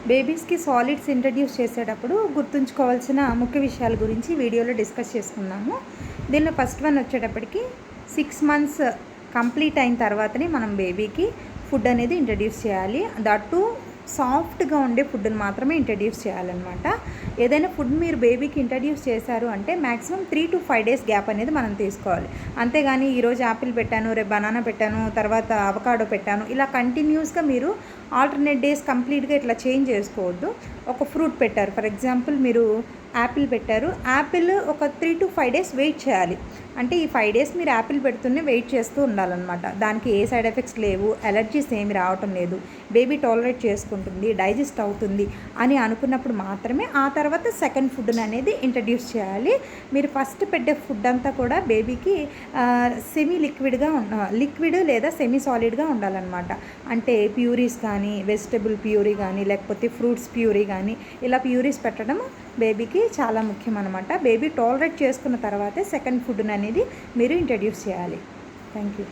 బేబీస్కి solids introduce చేసేటప్పుడు గుర్తుంచుకోవాల్సిన ముఖ్య విషయాల గురించి వీడియోలో డిస్కస్ చేసుకుందాము. దీనిలో ఫస్ట్ వన్ వచ్చేటప్పటికి 6 months కంప్లీట్ అయిన తర్వాతనే మనం బేబీకి ఫుడ్ అనేది ఇంట్రడ్యూస్ చేయాలి. దట్టు సాఫ్ట్గా ఉండే ఫుడ్ని మాత్రమే ఇంట్రడ్యూస్ చేయాలన్నమాట. ఏదైనా ఫుడ్ మీరు బేబీకి ఇంట్రడ్యూస్ చేశారు అంటే మ్యాక్సిమం 3 to 5 days గ్యాప్ అనేది మనం తీసుకోవాలి. అంతేగాని ఈరోజు యాపిల్ పెట్టాను, రేపు బనానా పెట్టాను, తర్వాత అవకాడో పెట్టాను, ఇలా కంటిన్యూస్గా మీరు ఆల్టర్నేట్ డేస్ కంప్లీట్గా ఇట్లా చేంజ్ చేసుకోవద్దు. ఒక ఫ్రూట్ పెట్టారు, ఫర్ ఎగ్జాంపుల్ మీరు యాపిల్ పెట్టారు, యాపిల్ ఒక 3 to 5 days వెయిట్ చేయాలి. అంటే ఈ 5 days మీరు యాపిల్ పెడుతూనే వెయిట్ చేస్తూ ఉండాలన్నమాట. దానికి ఏ సైడ్ ఎఫెక్ట్స్ లేవు, అలర్జీస్ ఏమి రావటం లేదు, బేబీ టాలరేట్ చేసుకుంటుంది, డైజెస్ట్ అవుతుంది అని అనుకున్నప్పుడు మాత్రమే ఆ తర్వాత సెకండ్ ఫుడ్ని అనేది ఇంట్రడ్యూస్ చేయాలి. మీరు ఫస్ట్ పెట్టే ఫుడ్ అంతా కూడా బేబీకి సెమీ లిక్విడ్ లేదా సెమీ సాలిడ్గా ఉండాలన్నమాట. అంటే ప్యూరీస్ కానీ, వెజిటబుల్ ప్యూరీ కానీ, లేకపోతే ఫ్రూట్స్ ప్యూరీ కానీ, ఇలా ప్యూరీస్ పెట్టడం బేబీకి చాలా ముఖ్యం అన్నమాట. బేబీ టాలరేట్ చేసుకున్న తర్వాతే సెకండ్ ఫుడ్ని అనేది మీరు ఇంట్రడ్యూస్ చేయాలి. Thank you.